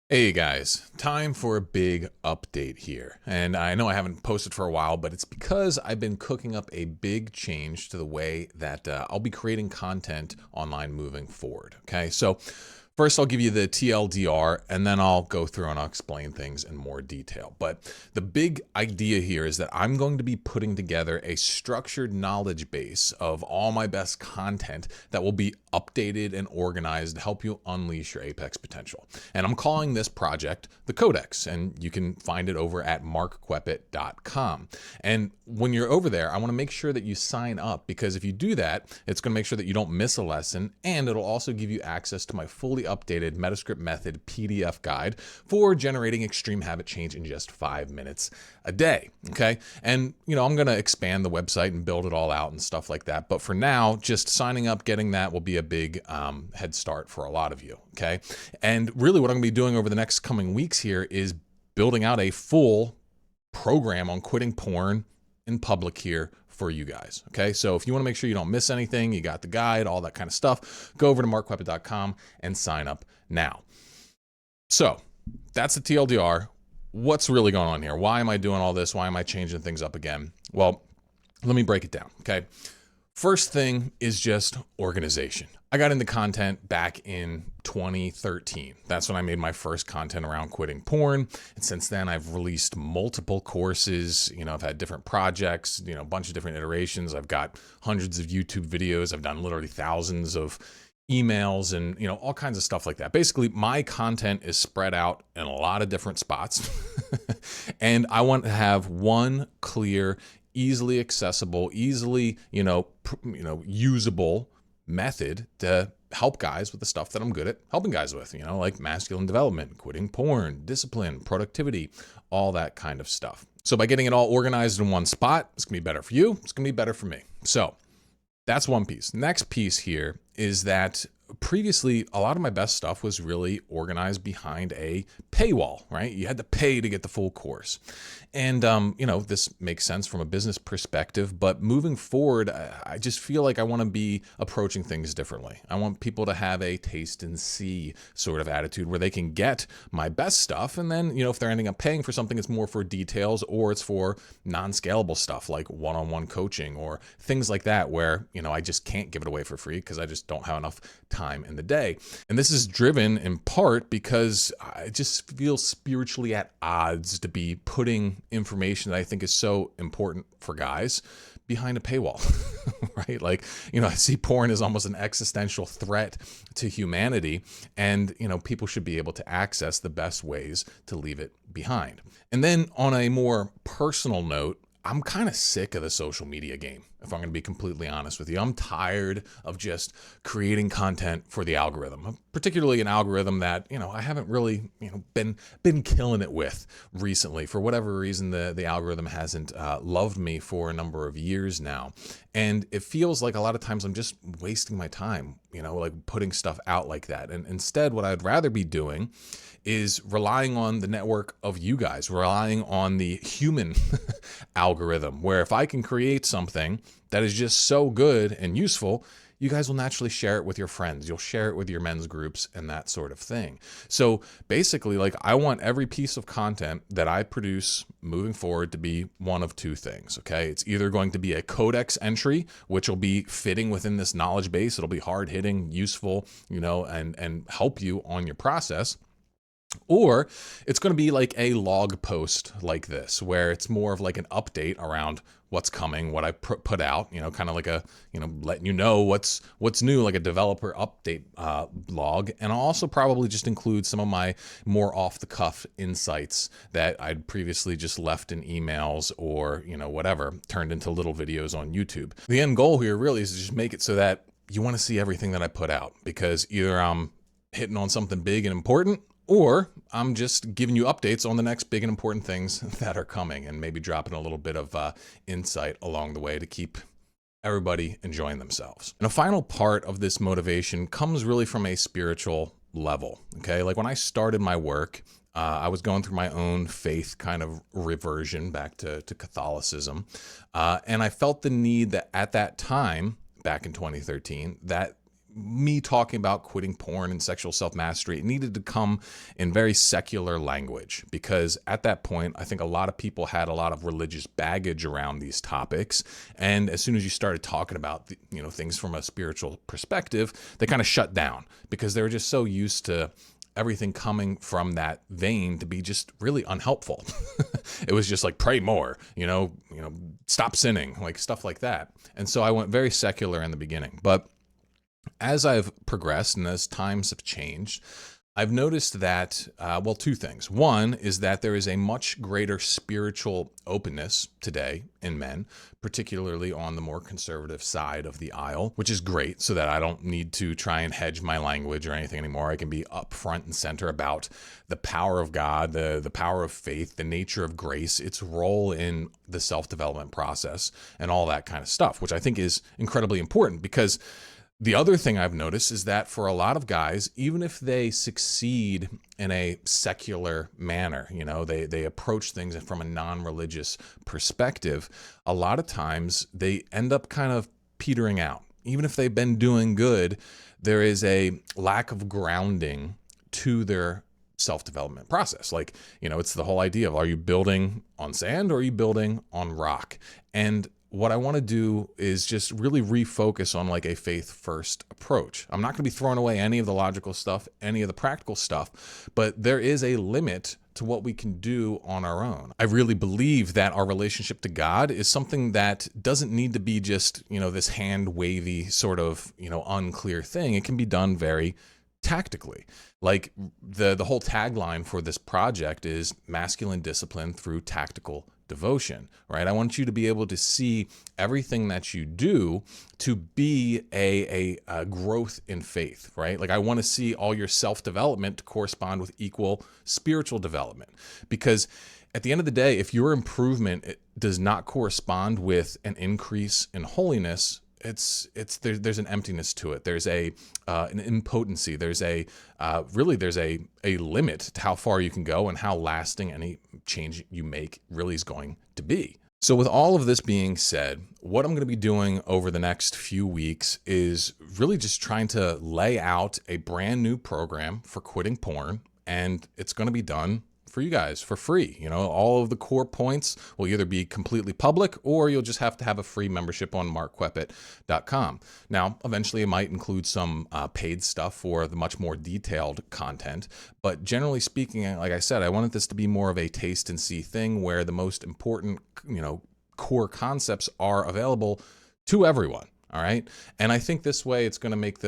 Hey guys, time for a big update here. And I know I haven't posted for a while, but it's because I've been cooking up a big change to the way that I'll be creating content online moving forward. Okay, so first I'll give you the TLDR and then I'll go through and I'll explain things in more detail. But the big idea here is that I'm going to be putting together a structured knowledge base of all my best content that will be updated and organized to help you unleash your Apex potential. And I'm calling this project the Codex, and you can find it over at markquepit.com. And when you're over there, I want to make sure that you sign up, because if you do that, it's going to make sure that you don't miss a lesson, and it'll also give you access to my fully updated Manuscript method PDF guide for generating extreme habit change in just 5 minutes a day. Okay. And, I'm going to expand the website and build it all out and stuff like that. But for now, just signing up, getting that will be a big head start for a lot of you. Okay. And really what I'm going to be doing over the next coming weeks here is building out a full program on quitting porn in public here for you guys. Okay. So if you want to make sure you don't miss anything, you got the guide, all that kind of stuff, go over to markquepit.com and sign up now. So that's the TLDR. What's really going on here? Why am I doing all this? Why am I changing things up again? Well, let me break it down. Okay. First thing is just organization. I got into content back in 2013. That's when I made my first content around quitting porn. And since then, I've released multiple courses. I've had different projects, a bunch of different iterations. I've got hundreds of YouTube videos. I've done literally thousands of emails and, all kinds of stuff like that. Basically, my content is spread out in a lot of different spots. And I want to have one clear, easily accessible, easily, usable method to help guys with the stuff that I'm good at helping guys with, like masculine development, quitting porn, discipline, productivity, all that kind of stuff. So by getting it all organized in one spot, it's gonna be better for you. It's gonna be better for me. So that's one piece. Next piece here is that previously a lot of my best stuff was really organized behind a paywall, right? You had to pay to get the full course. And, this makes sense from a business perspective, but moving forward, I just feel like I want to be approaching things differently. I want people to have a taste and see sort of attitude where they can get my best stuff. And then, if they're ending up paying for something, it's more for details or it's for non-scalable stuff like one-on-one coaching or things like that, where, I just can't give it away for free because I just don't have enough time in the day. And this is driven in part because I just feel spiritually at odds to be putting information that I think is so important for guys behind a paywall, right? Like, I see porn as almost an existential threat to humanity, and, people should be able to access the best ways to leave it behind. And then on a more personal note, I'm kind of sick of the social media game, if I'm going to be completely honest with you. I'm tired of just creating content for the algorithm, particularly an algorithm that, I haven't really, been killing it with recently. For whatever reason, the algorithm hasn't loved me for a number of years now. And it feels like a lot of times I'm just wasting my time, like putting stuff out like that. And instead, what I'd rather be doing is relying on the network of you guys, relying on the human algorithm, where if I can create something that is just so good and useful, you guys will naturally share it with your friends. You'll share it with your men's groups and that sort of thing. So basically, I want every piece of content that I produce moving forward to be one of two things, okay? It's either going to be a Codex entry, which will be fitting within this knowledge base. It'll be hard hitting, useful, and help you on your process. Or it's going to be like a log post like this, where it's more of like an update around what's coming, what I put out, kind of like a, letting you know what's new, like a developer update log. And I'll also probably just include some of my more off the cuff insights that I'd previously just left in emails or, whatever, turned into little videos on YouTube. The end goal here really is to just make it so that you want to see everything that I put out, because either I'm hitting on something big and important, or I'm just giving you updates on the next big and important things that are coming, and maybe dropping a little bit of insight along the way to keep everybody enjoying themselves. And a final part of this motivation comes really from a spiritual level, okay? Like when I started my work, I was going through my own faith kind of reversion back to Catholicism. And I felt the need that at that time, back in 2013, that me talking about quitting porn and sexual self-mastery, it needed to come in very secular language, because at that point, I think a lot of people had a lot of religious baggage around these topics. And as soon as you started talking about, things from a spiritual perspective, they kind of shut down because they were just so used to everything coming from that vein to be just really unhelpful. It was just like, pray more, stop sinning, like stuff like that. And so I went very secular in the beginning. But as I've progressed and as times have changed, I've noticed that, two things. One is that there is a much greater spiritual openness today in men, particularly on the more conservative side of the aisle, which is great, so that I don't need to try and hedge my language or anything anymore. I can be up front and center about the power of God, the power of faith, the nature of grace, its role in the self-development process, and all that kind of stuff, which I think is incredibly important. Because the other thing I've noticed is that for a lot of guys, even if they succeed in a secular manner, they approach things from a non-religious perspective, a lot of times they end up kind of petering out. Even if they've been doing good, there is a lack of grounding to their self-development process. Like, it's the whole idea of, are you building on sand or are you building on rock? And what I want to do is just really refocus on like a faith-first approach. I'm not going to be throwing away any of the logical stuff, any of the practical stuff, but there is a limit to what we can do on our own. I really believe that our relationship to God is something that doesn't need to be just, this hand-wavy sort of, unclear thing. It can be done very tactically. Like the whole tagline for this project is masculine discipline through tactical devotion, right? I want you to be able to see everything that you do to be a growth in faith, right? Like I want to see all your self-development to correspond with equal spiritual development. Because at the end of the day, if your improvement does not correspond with an increase in holiness, there's an emptiness to it. There's an impotency. There's a limit to how far you can go and how lasting any change you make really is going to be. So with all of this being said, what I'm going to be doing over the next few weeks is really just trying to lay out a brand new program for quitting porn, and it's going to be done for you guys for free. All of the core points will either be completely public or you'll just have to have a free membership on markquepit.com. Now, eventually it might include some paid stuff for the much more detailed content, but generally speaking, like I said, I wanted this to be more of a taste and see thing where the most important, core concepts are available to everyone. All right. And I think this way it's going to make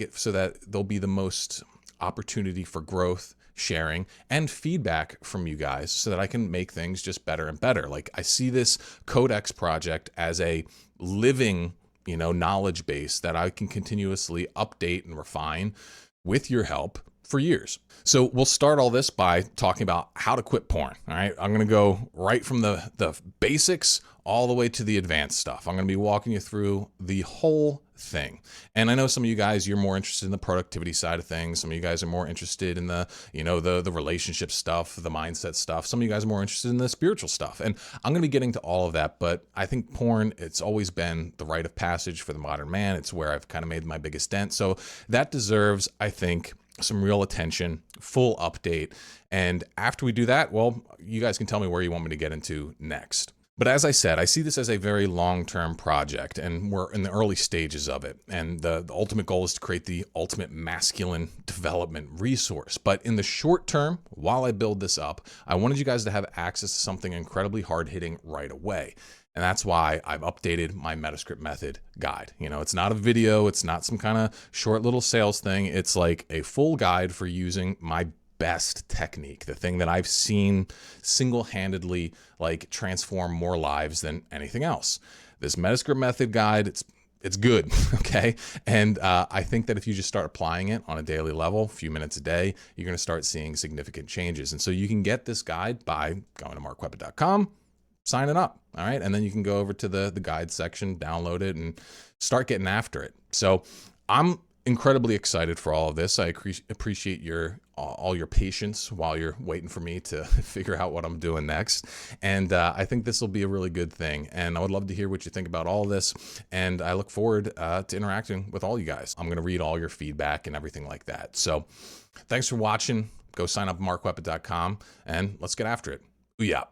it so that there'll be the most opportunity for growth, sharing, and feedback from you guys so that I can make things just better and better. Like I see this Codex project as a living, knowledge base that I can continuously update and refine with your help for years. So we'll start all this by talking about how to quit porn. All right. I'm going to go right from the basics all the way to the advanced stuff. I'm going to be walking you through the whole thing. And I know some of you guys, you're more interested in the productivity side of things. Some of you guys are more interested in the relationship stuff, the mindset stuff. Some of you guys are more interested in the spiritual stuff. And I'm going to be getting to all of that. But I think porn, it's always been the rite of passage for the modern man. It's where I've kind of made my biggest dent. So that deserves, I think, some real attention, full update. And after we do that, well, you guys can tell me where you want me to get into next. But as I said, I see this as a very long-term project, and we're in the early stages of it. And the ultimate goal is to create the ultimate masculine development resource. But in the short term, while I build this up, I wanted you guys to have access to something incredibly hard-hitting right away. And that's why I've updated my Manuscript method guide. It's not a video. It's not some kind of short little sales thing. It's like a full guide for using my best technique, the thing that I've seen single-handedly like transform more lives than anything else. This Manuscript method guide, it's good, okay? And I think that if you just start applying it on a daily level, a few minutes a day, you're going to start seeing significant changes. And so you can get this guide by going to markquepit.com, signing up, all right? And then you can go over to the guide section, download it, and start getting after it. So I'm incredibly excited for all of this. I appreciate all your patience while you're waiting for me to figure out what I'm doing next. And I think this will be a really good thing. And I would love to hear what you think about all of this. And I look forward to interacting with all you guys. I'm going to read all your feedback and everything like that. So thanks for watching. Go sign up at markweapon.com and let's get after it. Ooh, yeah.